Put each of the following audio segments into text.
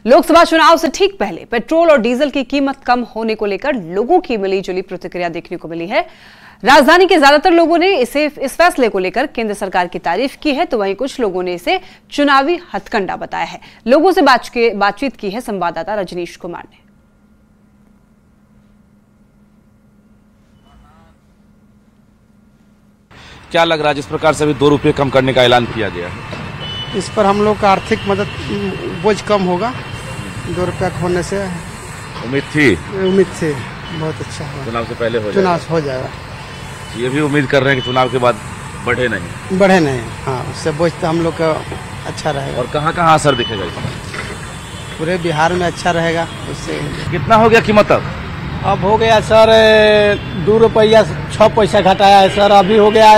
लोकसभा चुनाव से ठीक पहले पेट्रोल और डीजल की कीमत कम होने को लेकर लोगों की मिली जुली प्रतिक्रिया देखने को मिली है। राजधानी के ज्यादातर लोगों ने इस फैसले को लेकर केंद्र सरकार की तारीफ की है, तो वहीं कुछ लोगों ने इसे चुनावी हथकंडा बताया है। लोगों से बातचीत की है संवाददाता रजनीश कुमार ने। क्या लग रहा है जिस प्रकार से अभी 2 रुपये कम करने का ऐलान किया गया है, इस पर हम लोग का आर्थिक मदद बोझ कम होगा? 2 रुपया होने से उम्मीद थी बहुत अच्छा होगा। चुनाव से पहले चुनाव हो जाएगा। ये भी उम्मीद कर रहे हैं कि चुनाव के बाद बढ़े नहीं। हाँ, उससे बोझ तो हम लोग का अच्छा रहेगा। और कहाँ कहाँ असर दिखेगा इसमें? पूरे बिहार में अच्छा रहेगा। उससे कितना हो गया कीमत? अब हो गया सर 2 रुपया 6 पैसा घटाया है सर। अभी हो गया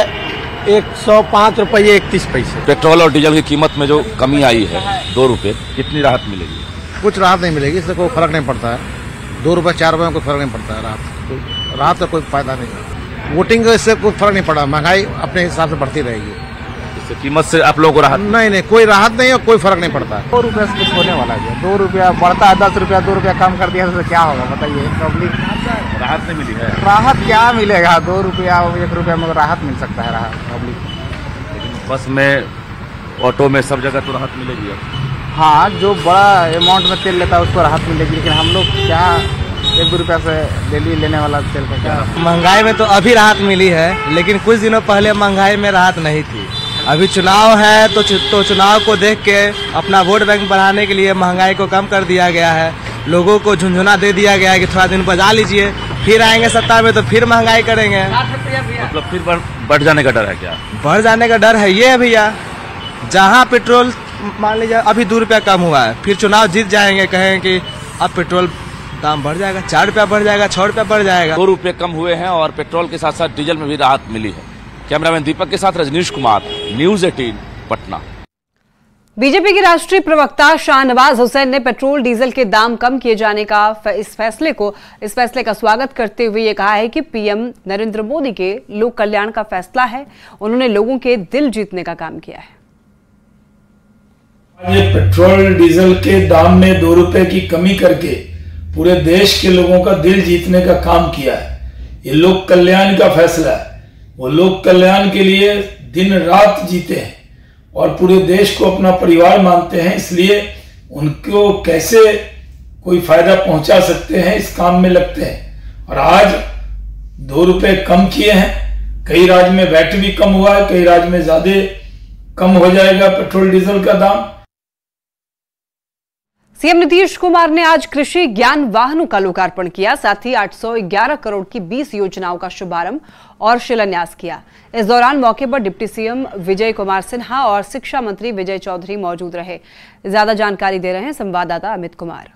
105 रुपये 31 पैसे। पेट्रोल और डीजल की कीमत में जो कमी आई है 2 रुपये, कितनी राहत मिलेगी? कुछ राहत नहीं मिलेगी, इससे कोई फर्क नहीं पड़ता है। 2 रुपये 4 रुपये में कोई फर्क नहीं पड़ता है। राहत का कोई फायदा नहीं है। वोटिंग इससे कोई फर्क नहीं पड़ा। महंगाई अपने हिसाब से बढ़ती रहेगी। इससे कीमत से आप लोगों को राहत नहीं, कोई राहत नहीं और कोई फर्क नहीं पड़ता है। 2 रुपये से कुछ होने वाला है? 2 रुपया बढ़ता है, 10 रुपया 2 रुपया कम कर दिया तो क्या होगा बताइए? पब्लिक राहत नहीं मिली है। राहत क्या मिलेगा? 2 रुपया 1 रुपया में राहत मिल सकता है राहत पब्लिक। बस में, ऑटो में, सब जगह तो राहत मिलेगी। हाँ, जो बड़ा अमाउंट में तेल लेता है उसको राहत मिलेगी, लेकिन हम लोग क्या 1-2 रुपया से डेली लेने वाला तेल का क्या? महंगाई में तो अभी राहत मिली है, लेकिन कुछ दिनों पहले महंगाई में राहत नहीं थी। अभी चुनाव है तो चुनाव को देख के अपना वोट बैंक बढ़ाने के लिए महंगाई को कम कर दिया गया है। लोगों को झुंझुना दे दिया गया है कि थोड़ा दिन बचा लीजिए, फिर आएंगे सत्ता में तो फिर महंगाई करेंगे। मतलब फिर बढ़ जाने का डर है क्या? बढ़ जाने का डर है ये भैया। जहाँ पेट्रोल मान लीजिए अभी 2 रुपया कम हुआ है, फिर चुनाव जीत जाएंगे, कहेंगे कि अब पेट्रोल दाम बढ़ जाएगा, 4 रुपया बढ़ जाएगा, 6 रुपया बढ़ जाएगा। 2 रुपये कम हुए हैं और पेट्रोल के साथ साथ डीजल में भी राहत मिली है। कैमरामैन दीपक के साथ रजनीश कुमार, न्यूज़ 18 पटना। बीजेपी के राष्ट्रीय प्रवक्ता शाहनवाज हुसैन ने पेट्रोल डीजल के दाम कम किए जाने का इस फैसले का स्वागत करते हुए ये कहा है कि पीएम नरेंद्र मोदी के लोक कल्याण का फैसला है। उन्होंने लोगों के दिल जीतने का काम किया है। ये पेट्रोल डीजल के दाम में 2 रुपए की कमी करके पूरे देश के लोगों का दिल जीतने का काम किया है। ये लोक कल्याण का फैसला है। वो लोक कल्याण के लिए दिन रात जीते हैं और पूरे देश को अपना परिवार मानते हैं, इसलिए उनको कैसे कोई फायदा पहुंचा सकते हैं इस काम में लगते हैं। और आज 2 रुपए कम किए हैं। कई राज्य में वैट भी कम हुआ है, कई राज्य में ज्यादा कम हो जाएगा पेट्रोल डीजल का दाम। सीएम नीतीश कुमार ने आज कृषि ज्ञान वाहनों का लोकार्पण किया, साथ ही 811 करोड़ की 20 योजनाओं का शुभारंभ और शिलान्यास किया। इस दौरान मौके पर डिप्टी सीएम विजय कुमार सिन्हा और शिक्षा मंत्री विजय चौधरी मौजूद रहे। ज्यादा जानकारी दे रहे हैं संवाददाता अमित कुमार।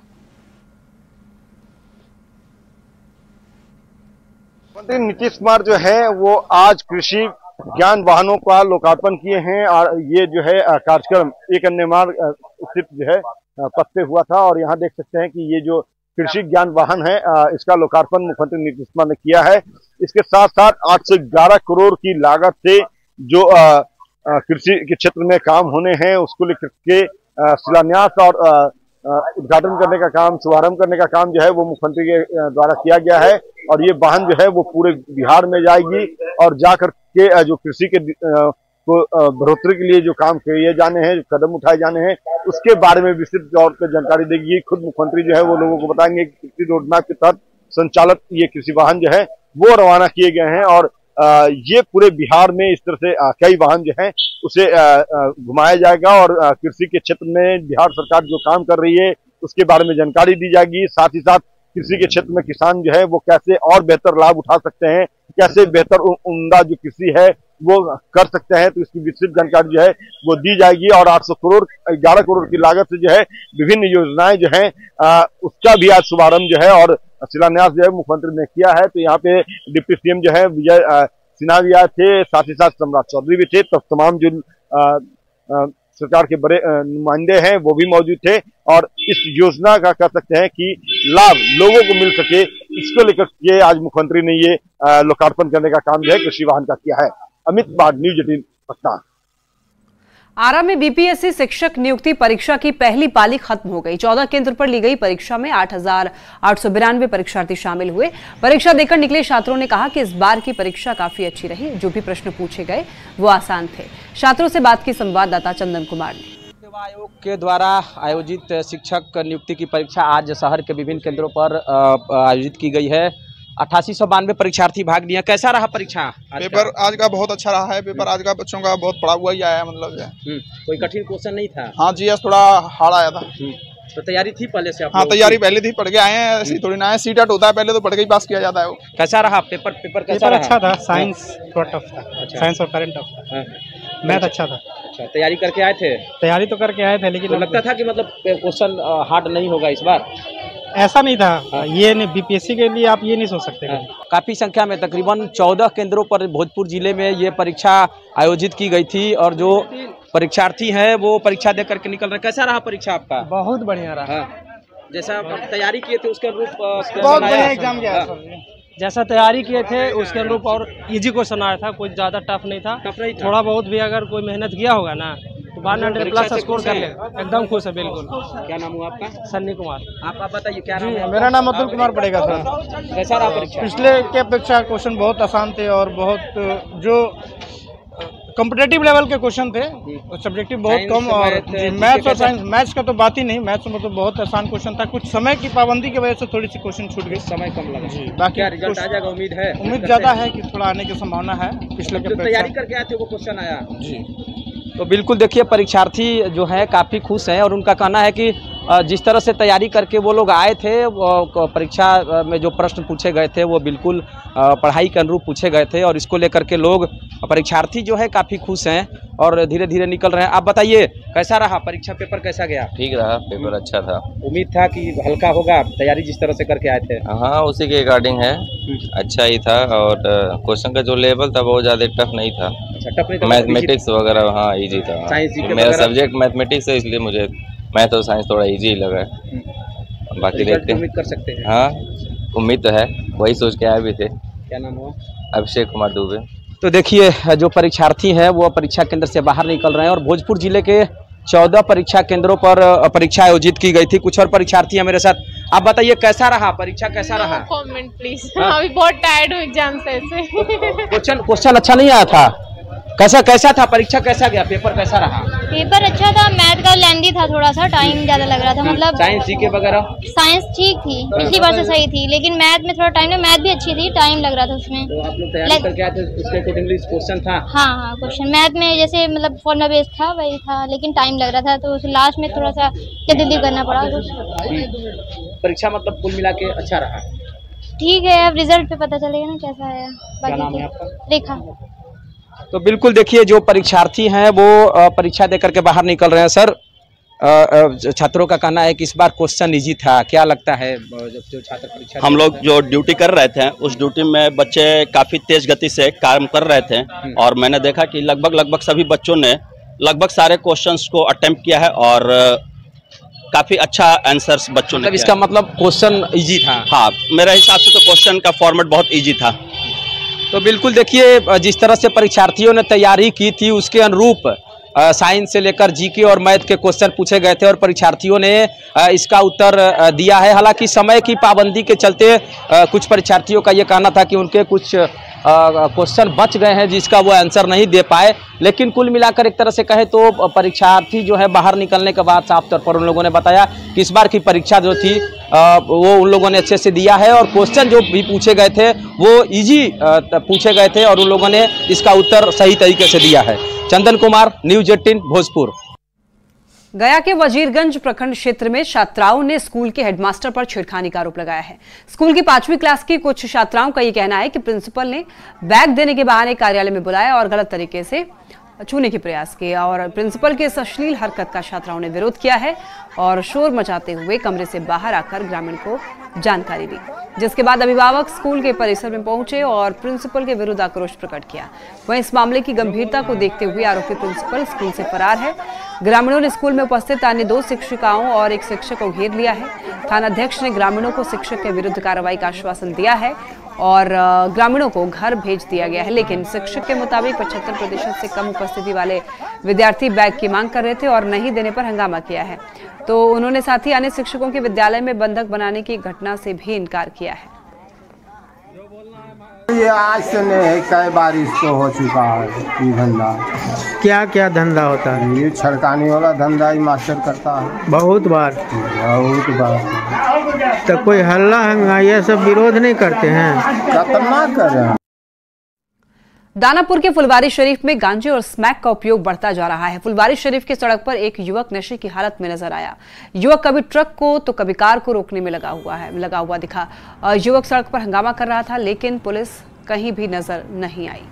मंत्री नीतीश कुमार जो है वो आज कृषि ज्ञान वाहनों का लोकार्पण किए हैं और ये जो है कार्यक्रम एक अन्य मार्ग स्थित जो है पथ पे हुआ था। और यहाँ देख सकते हैं कि ये जो कृषि ज्ञान वाहन है इसका लोकार्पण मुख्यमंत्री नीतीश कुमार ने किया है। इसके साथ साथ 811 करोड़ की लागत से जो कृषि के क्षेत्र में काम होने हैं उसको लेकर के शिलान्यास और उद्घाटन करने का काम, शुभारंभ करने का काम जो है वो मुख्यमंत्री के द्वारा किया गया है। और ये वाहन जो है वो पूरे बिहार में जाएगी और जाकर के जो कृषि के बढ़ोतरी के लिए जो काम किए जाने हैं, जो कदम उठाए जाने हैं, उसके बारे में विस्तृत तौर पर जानकारी देगी। खुद मुख्यमंत्री जो है वो लोगों को बताएंगे कि कृषि रोड मैप के तहत संचालित ये कृषि वाहन जो है वो रवाना किए गए हैं। और ये पूरे बिहार में इस तरह से कई वाहन जो है उसे घुमाया जाएगा और कृषि के क्षेत्र में बिहार सरकार जो काम कर रही है उसके बारे में जानकारी दी जाएगी। साथ ही साथ कृषि के क्षेत्र में किसान जो है वो कैसे और बेहतर लाभ उठा सकते हैं, कैसे बेहतर उम्दा जो कृषि है वो कर सकते हैं, तो इसकी विस्तृत जानकारी जो है वो दी जाएगी। और 11 करोड़ की लागत से जो है विभिन्न योजनाएं जो है उसका भी आज शुभारंभ जो है और शिलान्यास जो है मुख्यमंत्री ने किया है। तो यहाँ पे डिप्टी सीएम जो है विजय सिन्हा भी आए थे, साथ ही साथ सम्राट चौधरी भी थे, तो तमाम जो सरकार के बड़े नुमाइंदे हैं वो भी मौजूद थे। और इस योजना का कह सकते हैं कि लाभ लोगों को मिल सके, इसको लेकर के आज मुख्यमंत्री ने ये लोकार्पण करने का काम जो है कृषि वाहन का किया है। अमित कुमार, न्यूज़ 18 पटना। आरा में बीपीएससी शिक्षक नियुक्ति परीक्षा की पहली पाली खत्म हो गई। 14 केंद्र पर ली गई परीक्षा में 8,892 परीक्षार्थी शामिल हुए। परीक्षा देकर निकले छात्रों ने कहा कि इस बार की परीक्षा काफी अच्छी रही। जो भी प्रश्न पूछे गए वो आसान थे। छात्रों से बात की संवाददाता चंदन कुमार ने। सेवा आयोग के द्वारा आयोजित शिक्षक नियुक्ति की परीक्षा आज शहर के विभिन्न केंद्रों पर आयोजित की गई है। 8892 परीक्षार्थी भाग लिया। कैसा रहा परीक्षा? पेपर आज का बहुत अच्छा रहा है। पेपर आज का बच्चों का बहुत पढ़ा हुआ ही आया है, मतलब कोई कठिन क्वेश्चन नहीं था? हाँ जी, थोड़ा हार्ड आया था। तो तैयारी थी पहले से? हाँ, तैयारी पहले थी, पढ़ के आए हैं, ऐसी थोड़ी ना है। सीटेट होता है, पहले तो पढ़ के ही पास किया जाता है। वो कैसा रहा पेपर? कैसा रहा? अच्छा था। साइंस थोड़ा टफ था। अच्छा। साइंस और करंट टफ था। मैथ अच्छा था। अच्छा, तैयारी करके आए थे? तैयारी तो करके आए थे, लेकिन तो लगता था कि मतलब क्वेश्चन हार्ड नहीं होगा इस बार? ऐसा नहीं था। ये नहीं, बीपीएससी के लिए आप ये नहीं सोच सकते। काफी संख्या में तकरीबन 14 केंद्रों पर भोजपुर जिले में ये परीक्षा आयोजित की गई थी और जो परीक्षार्थी हैं वो परीक्षा दे करके निकल रहे हैं। कैसा रहा परीक्षा आपका? बहुत बढ़िया रहा। जैसा तैयारी किए थे उसके अनुरूप बहुत बढ़िया एग्जाम गया। जैसा तैयारी किए थे उसके अनुरूप और इजी क्वेश्चन आया था। कोई ज्यादा टफ नहीं था। थोड़ा बहुत भी अगर कोई मेहनत किया होगा ना तो 100+ स्कोर कर ले। एकदम खुश है। बिल्कुल। क्या नाम हुआ आपका? सन्नी कुमार। आप बताइए क्या नाम है? मेरा नाम अतुल कुमार पड़ेगा सर। कैसा रहा परीक्षा? पिछले के अपेक्षा क्वेश्चन बहुत आसान थे और बहुत जो कॉम्पिटेटिव लेवल के क्वेश्चन थे। सब्जेक्टिव बहुत कम और मैथ्स और साइंस, मैथ्स का तो बात ही नहीं। मैथ्स में तो बहुत आसान क्वेश्चन था। कुछ समय की पाबंदी की वजह से थोड़ी सी क्वेश्चन छूट गई। समय कम लगा जी। बाकी रिजल्ट आ जाएगा? उम्मीद है? उम्मीद ज्यादा है कि थोड़ा आने की संभावना है। पिछले के तैयारी करके आए थे वो क्वेश्चन आया जी। तो बिल्कुल देखिए, परीक्षार्थी जो है काफ़ी खुश हैं और उनका कहना है कि जिस तरह से तैयारी करके वो लोग आए थे, परीक्षा में जो प्रश्न पूछे गए थे वो बिल्कुल पढ़ाई के अनुरूप पूछे गए थे और इसको लेकर के लोग परीक्षार्थी जो है काफ़ी खुश हैं और धीरे धीरे निकल रहे हैं। आप बताइए कैसा रहा परीक्षा? पेपर कैसा गया? ठीक रहा, पेपर अच्छा था। उम्मीद था कि हल्का होगा? तैयारी जिस तरह से करके आए थे? हाँ, उसी के अकॉर्डिंग है, अच्छा ही था और क्वेश्चन का जो लेवल था बहुत ज़्यादा टफ नहीं था। अच्छा, टफ नहीं था? मैथमेटिक्स वगैरह हाँ इजी था। मेरा सब्जेक्ट मैथमेटिक्स है, इसलिए मुझे मैथ और साइंस थोड़ा इजी लगा है। बाकी देखते हैं। उम्मीद कर सकते हैं? हाँ, उम्मीद तो है, वही सोच के आए भी थे। क्या नाम हुआ? अभिषेक कुमार दुबे। तो देखिए, जो परीक्षार्थी हैं वो परीक्षा केंद्र से बाहर निकल रहे हैं और भोजपुर जिले के 14 परीक्षा केंद्रों पर परीक्षा आयोजित की गई थी। कुछ और परीक्षार्थी हैं मेरे साथ। आप बताइए कैसा रहा परीक्षा? कैसा रहा? Comment please. अभी बहुत टायर्ड हूँ एग्जाम से। क्वेश्चन अच्छा नहीं आया था? कैसा था परीक्षा? कैसा गया? पेपर कैसा रहा? पेपर अच्छा था। मैथ का लेंदी था, थोड़ा सा टाइम ज्यादा लग रहा था। मतलब साइंस जीके वगैरह? साइंस ठीक थी, पिछली बार से सही थी, लेकिन मैथ में थोड़ा टाइम, मैथ भी अच्छी थी, टाइम लग रहा था उसमें। तो आप लोग तैयारी करके आए थे, उसके अकॉर्डिंगली क्वेश्चन था? हाँ, क्वेश्चन मैथ में जैसे मतलब फॉर्मूला बेस्ड था वही था, लेकिन टाइम लग रहा था तो लास्ट में थोड़ा सा जल्दी करना पड़ा। परीक्षा मतलब कुल मिला के अच्छा रहा? ठीक है, अब रिजल्ट पे पता चलेगा ना कैसा है। क्या नाम है आपका? रेखा। तो बिल्कुल देखिए, जो परीक्षार्थी हैं वो परीक्षा देकर के बाहर निकल रहे हैं। सर, छात्रों का कहना है कि इस बार क्वेश्चन इजी था। क्या लगता है जो छात्र परीक्षा? हम लोग जो ड्यूटी कर रहे थे उस ड्यूटी में बच्चे काफ़ी तेज गति से काम कर रहे थे और मैंने देखा कि लगभग सभी बच्चों ने लगभग सारे क्वेश्चंस को अटेम्प्ट किया है और काफ़ी अच्छा आंसर्स बच्चों ने। इसका मतलब क्वेश्चन इजी था? हाँ, मेरे हिसाब से तो क्वेश्चन का फॉर्मेट बहुत ईजी था। तो बिल्कुल देखिए, जिस तरह से परीक्षार्थियों ने तैयारी की थी उसके अनुरूप साइंस से लेकर जीके और मैथ के क्वेश्चन पूछे गए थे और परीक्षार्थियों ने इसका उत्तर दिया है। हालांकि समय की पाबंदी के चलते कुछ परीक्षार्थियों का ये कहना था कि उनके कुछ क्वेश्चन बच गए हैं जिसका वो आंसर नहीं दे पाए, लेकिन कुल मिलाकर एक तरह से कहे तो परीक्षार्थी जो है बाहर निकलने के बाद साफ तौर पर उन लोगों ने बताया कि इस बार की परीक्षा जो थी वो उन लोगों ने अच्छे से दिया है और क्वेश्चन जो भी पूछे गए थे वो इजी पूछे गए थे और उन लोगों ने इसका उत्तर सही तरीके से दिया है। चंदन कुमार, न्यूज़ 18 भोजपुर। गया के वजीरगंज प्रखंड क्षेत्र में छात्राओं ने स्कूल के हेडमास्टर पर छेड़खानी का आरोप लगाया है। स्कूल की 5वीं क्लास की कुछ छात्राओं का यह कहना है कि प्रिंसिपल ने बैग देने के बहाने कार्यालय में बुलाया और गलत तरीके से छूने के प्रयास किया और प्रिंसिपल के इस अश्लील हरकत का छात्राओं ने विरोध किया है और शोर मचाते हुए कमरे से बाहर आकर ग्रामीण को जानकारी दी, जिसके बाद अभिभावक स्कूल के परिसर में पहुंचे और प्रिंसिपल के विरुद्ध आक्रोश प्रकट किया। वहीं इस मामले की गंभीरता को देखते हुए आरोपी प्रिंसिपल स्कूल से फरार है। ग्रामीणों ने स्कूल में उपस्थित अन्य 2 शिक्षिकाओं और एक शिक्षक को घेर लिया है। थानाध्यक्ष ने ग्रामीणों को शिक्षक के विरुद्ध कार्रवाई का आश्वासन दिया है और ग्रामीणों को घर भेज दिया गया है, लेकिन शिक्षक के मुताबिक 75% से कम उपस्थिति वाले विद्यार्थी बैग की मांग कर रहे थे और नहीं देने पर हंगामा किया है। तो उन्होंने साथ ही अन्य शिक्षकों के विद्यालय में बंधक बनाने की घटना से भी इनकार किया है। ये आज से नहीं है, कई बार इसको हो चुका है ये धंधा। क्या क्या धंधा होता है? ये छड़काने वाला धंधा ही मास्टर करता है। बहुत बार तो कोई हल्ला हंगामा सब विरोध नहीं करते हैं? कितना कर रहे हैं। दानापुर के फुलवारी शरीफ में गांजे और स्मैक का उपयोग बढ़ता जा रहा है। फुलवारी शरीफ की सड़क पर एक युवक नशे की हालत में नजर आया। युवक कभी ट्रक को तो कभी कार को रोकने में लगा हुआ दिखा। युवक सड़क पर हंगामा कर रहा था, लेकिन पुलिस कहीं भी नजर नहीं आई।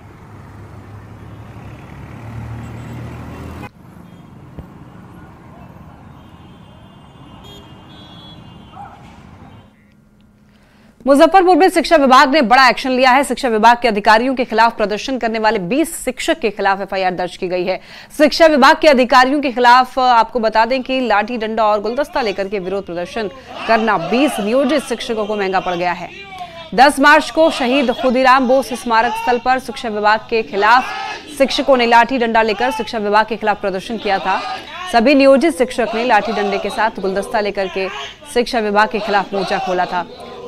मुजफ्फरपुर में शिक्षा विभाग ने बड़ा एक्शन लिया है। शिक्षा विभाग के अधिकारियों के खिलाफ प्रदर्शन करने वाले 20 शिक्षक के खिलाफ एफआईआर दर्ज की गई है। शिक्षा विभाग के अधिकारियों के खिलाफ आपको बता दें कि लाठी डंडा और गुलदस्ता लेकर के विरोध प्रदर्शन करना 20 नियोजित शिक्षकों को महंगा पड़ गया है। 10 मार्च को शहीद खुदीराम बोस स्मारक स्थल पर शिक्षा विभाग के खिलाफ शिक्षकों ने लाठी डंडा लेकर शिक्षा विभाग के खिलाफ प्रदर्शन किया था। सभी नियोजित शिक्षक ने लाठी डंडे के साथ गुलदस्ता लेकर के शिक्षा विभाग के खिलाफ मोर्चा खोला था।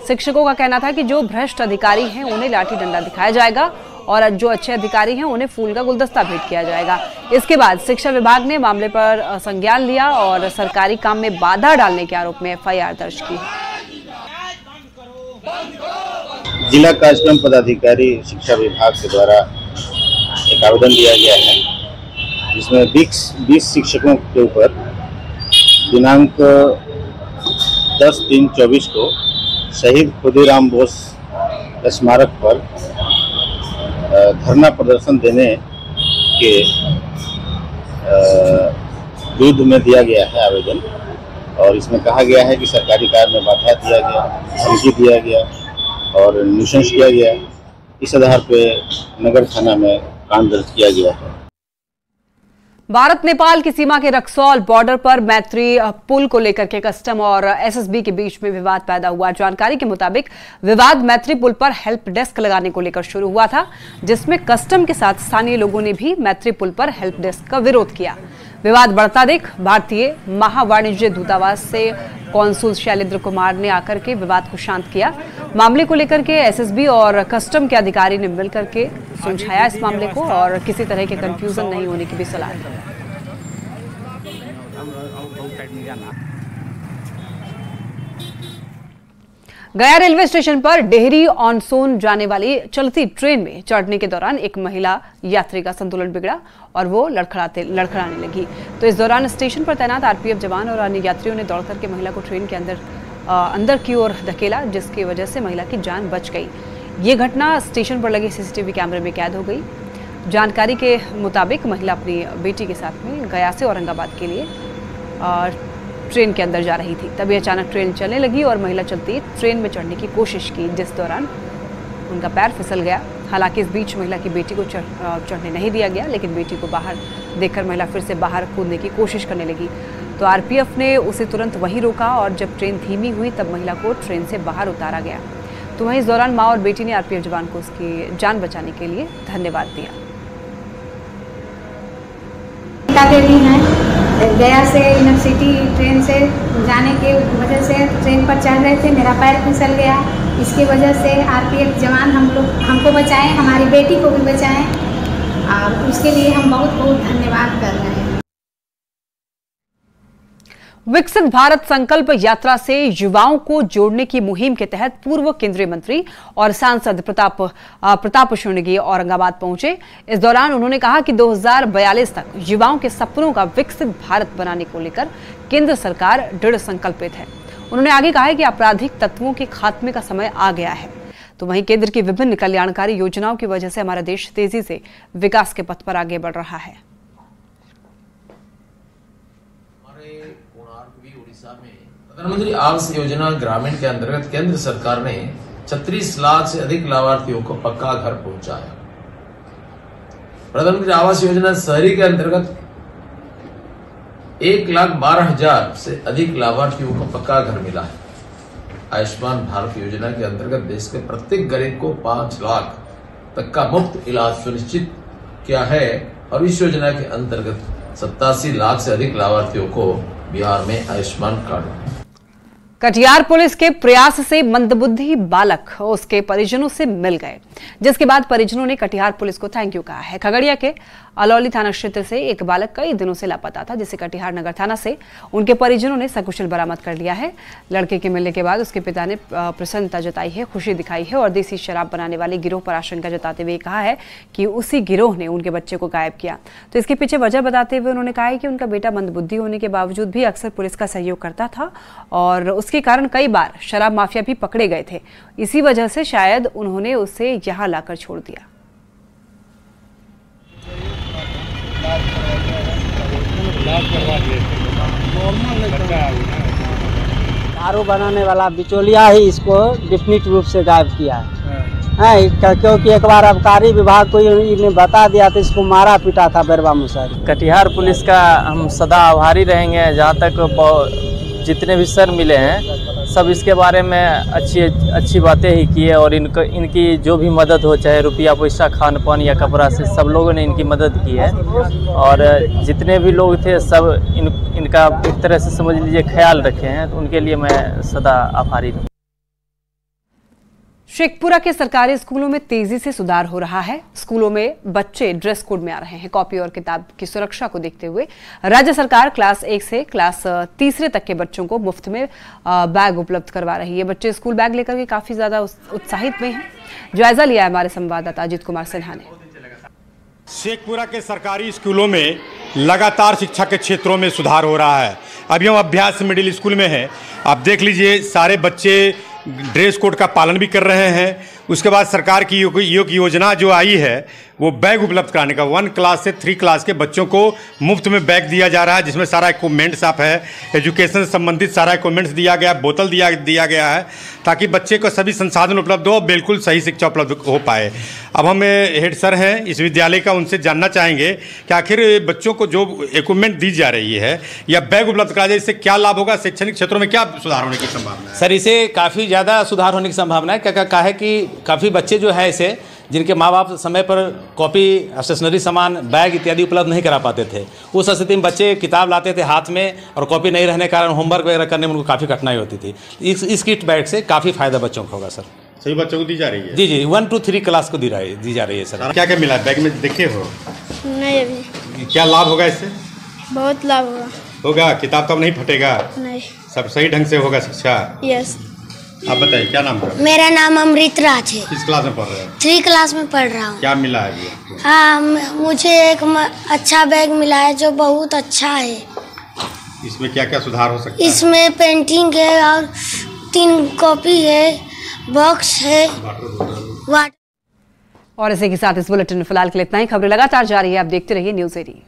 शिक्षकों का कहना था कि जो भ्रष्ट अधिकारी हैं उन्हें लाठी डंडा दिखाया जाएगा और जो अच्छे अधिकारी हैं उन्हें फूल का गुलदस्ता भेंट किया जाएगा। इसके बाद शिक्षा विभाग ने मामले पर संज्ञान लिया और सरकारी काम में बाधा डालने के आरोप में एफआईआर दर्ज की है। जिला कार्यक्रम पदाधिकारी शिक्षा विभाग के द्वारा एक आवेदन दिया गया है, जिसमें 20 शिक्षकों के ऊपर दिनांक 10/3/24 को शहीद खुदीराम बोस स्मारक पर धरना प्रदर्शन देने के विरुद्ध में दिया गया है आवेदन। और इसमें कहा गया है कि सरकारी कार्य में बाधा दिया गया, धमकी दिया गया और न्यूसेंस किया गया। इस आधार पे नगर थाना में कांड दर्ज किया गया है। भारत नेपाल की सीमा के रक्सौल बॉर्डर पर मैत्री पुल को लेकर के कस्टम और एसएसबी के बीच में विवाद पैदा हुआ। जानकारी के मुताबिक विवाद मैत्री पुल पर हेल्प डेस्क लगाने को लेकर शुरू हुआ था, जिसमें कस्टम के साथ स्थानीय लोगों ने भी मैत्री पुल पर हेल्प डेस्क का विरोध किया। विवाद बढ़ता देख भारतीय महावाणिज्य दूतावास से कौंसुल शैलेंद्र कुमार ने आकर के विवाद को शांत किया। मामले को लेकर के एसएसबी और कस्टम के अधिकारी ने मिलकर के सुलझाया इस मामले को और किसी तरह के कंफ्यूजन नहीं होने की भी सलाह दी। गया रेलवे स्टेशन पर डेहरी ऑन सोन जाने वाली चलती ट्रेन में चढ़ने के दौरान एक महिला यात्री का संतुलन बिगड़ा और वो लड़खड़ाने लगी। तो इस दौरान स्टेशन पर तैनात आरपीएफ जवान और अन्य यात्रियों ने दौड़कर के महिला को ट्रेन के अंदर की ओर धकेला, जिसकी वजह से महिला की जान बच गई। ये घटना स्टेशन पर लगे सीसीटीवी कैमरे में कैद हो गई। जानकारी के मुताबिक महिला अपनी बेटी के साथ में गया से औरंगाबाद के लिए ट्रेन के अंदर जा रही थी। तभी अचानक ट्रेन चलने लगी और महिला चलती ट्रेन में चढ़ने की कोशिश की, जिस दौरान उनका पैर फिसल गया। हालांकि इस बीच महिला की बेटी को चढ़ने नहीं दिया गया, लेकिन बेटी को बाहर देखकर महिला फिर से बाहर कूदने की कोशिश करने लगी। तो आरपीएफ ने उसे तुरंत वहीं रोका और जब ट्रेन धीमी हुई तब महिला को ट्रेन से बाहर उतारा गया। तो वहीं इस दौरान माँ और बेटी ने आरपीएफ जवान को उसकी जान बचाने के लिए धन्यवाद दिया। गया से यूनिवर्सिटी ट्रेन से जाने के वजह से ट्रेन पर चढ़ रहे थे, मेरा पैर फिसल गया। इसकी वजह से आरपीएफ जवान हमको बचाएं, हमारी बेटी को भी बचाएं और उसके लिए हम बहुत बहुत धन्यवाद कर रहे हैं। विकसित भारत संकल्प यात्रा से युवाओं को जोड़ने की मुहिम के तहत पूर्व केंद्रीय मंत्री और सांसद प्रताप शृंगी औरंगाबाद पहुंचे। इस दौरान उन्होंने कहा कि 2042 तक युवाओं के सपनों का विकसित भारत बनाने को लेकर केंद्र सरकार दृढ़ संकल्पित है। उन्होंने आगे कहा है कि आपराधिक तत्वों के खात्मे का समय आ गया है। तो वहीं केंद्र की विभिन्न कल्याणकारी योजनाओं की वजह से हमारा देश तेजी से विकास के पथ पर आगे बढ़ रहा है। प्रधानमंत्री आवास योजना ग्रामीण के अंतर्गत केंद्र सरकार ने 36 लाख से अधिक लाभार्थियों को पक्का घर पहुंचाया। प्रधानमंत्री आवास योजना शहरी के अंतर्गत 1,12,000 से अधिक लाभार्थियों को पक्का घर मिला है। आयुष्मान भारत योजना के अंतर्गत देश के प्रत्येक गरीब को 5 लाख तक का मुफ्त इलाज सुनिश्चित किया है और इस योजना के अंतर्गत 87 लाख से अधिक लाभार्थियों को बिहार में आयुष्मान कार्ड। कटिहार पुलिस के प्रयास से मंदबुद्धि बालक उसके परिजनों से मिल गए, जिसके बाद परिजनों ने कटिहार पुलिस को थैंक यू कहा है। खगड़िया के अलौली थाना क्षेत्र से एक बालक कई दिनों से लापता था, जिसे कटिहार नगर थाना से उनके परिजनों ने सकुशल बरामद कर लिया है। लड़के के मिलने के बाद उसके पिता ने प्रसन्नता जताई है, खुशी दिखाई है और देसी शराब बनाने वाले गिरोह पर आशंका जताते हुए कहा है कि उसी गिरोह ने उनके बच्चे को गायब किया। तो इसके पीछे वजह बताते हुए उन्होंने कहा है कि उनका बेटा मंदबुद्धि होने के बावजूद भी अक्सर पुलिस का सहयोग करता था और उसके कारण कई बार शराब माफिया भी पकड़े गए थे। इसी वजह से शायद उन्होंने उसे यहां लाकर छोड़ दिया। दारू बनाने वाला बिचौलिया ही इसको डिफिनिट रूप से गायब किया है, क्योंकि एक बार आबकारी विभाग को इन्हें बता दिया था, इसको मारा पीटा था बेरवा मुसहरी। कटिहार पुलिस का हम सदा आभारी रहेंगे। जहाँ तक जितने भी सर मिले हैं सब इसके बारे में अच्छी बातें ही की है और इनकी जो भी मदद हो, चाहे रुपया पैसा, खान पान या कपड़ा से, सब लोगों ने इनकी मदद की है। और जितने भी लोग थे सब इनका एक तरह से समझ लीजिए ख्याल रखे हैं, तो उनके लिए मैं सदा आभारी हूँ। शेखपुरा के सरकारी स्कूलों में तेजी से सुधार हो रहा है। स्कूलों में बच्चे ड्रेस कोड में आ रहे हैं। कॉपी और किताब की सुरक्षा को देखते हुए राज्य सरकार क्लास 1 से क्लास 3 तक के बच्चों को मुफ्त में बैग उपलब्ध करवा रही है। बच्चे स्कूल बैग लेकर के काफी ज्यादा उत्साहित में हैं। जायजा लिया है हमारे संवाददाता अजित कुमार सिन्हा ने। शेखपुरा के सरकारी स्कूलों में लगातार शिक्षा के क्षेत्रों में सुधार हो रहा है। अभी हम अभ्यास मिडिल स्कूल में हैं। आप देख लीजिए, सारे बच्चे ड्रेस कोड का पालन भी कर रहे हैं। उसके बाद सरकार की योजना जो आई है वो बैग उपलब्ध कराने का, 1 क्लास से 3 क्लास के बच्चों को मुफ्त में बैग दिया जा रहा है, जिसमें सारा इक्विपमेंट्स आप है, एजुकेशन से संबंधित सारा इक्विपमेंट्स दिया गया, बोतल दिया गया है, ताकि बच्चे को सभी संसाधन उपलब्ध हो, बिल्कुल सही शिक्षा उपलब्ध हो पाए। अब हम हेड सर हैं इस विद्यालय का, उनसे जानना चाहेंगे कि आखिर बच्चों को जो इक्विपमेंट दी जा रही है या बैग उपलब्ध कराया जाए, इससे क्या लाभ होगा, शैक्षणिक क्षेत्रों में क्या सुधार होने की संभावना है? सर, इसे काफ़ी ज़्यादा सुधार होने की संभावना है। क्या है कि काफ़ी बच्चे जो है इसे, जिनके माँ बाप समय पर कॉपी, स्टेशनरी सामान, बैग इत्यादि उपलब्ध नहीं करा पाते थे, उस स्थिति में बच्चे किताब लाते थे हाथ में और कॉपी नहीं रहने के कारण होमवर्क वगैरह करने में उनको काफ़ी कठिनाई होती थी। इस किट बैग से काफ़ी फायदा बच्चों को होगा सर। सभी बच्चों को दी जा रही है? जी 1 to 3 क्लास को दी जा रही है सर। क्या क्या मिला है बैग में, देखे हो? नहीं अभी। क्या लाभ होगा इससे? बहुत लाभ होगा। किताब तो अब नहीं फटेगा? नहीं। सब सही ढंग से होगा शिक्षा? यस। आप बताइए, क्या नाम है? मेरा नाम अमृत राज है। किस क्लास में पढ़ रहे हैं? 3 क्लास में पढ़ रहा हूँ। क्या मिला है अभी? हाँ, मुझे एक अच्छा बैग मिला है जो बहुत अच्छा है। इसमें क्या क्या सुधार हो सकता है? इसमें पेंटिंग है और 3 कॉपी है, बॉक्स है, वाटर। और इसी के साथ इस बुलेटिन में फिलहाल के लिए इतना ही। खबरें लगातार जारी है, आप देखते रहिए न्यूज़ 18।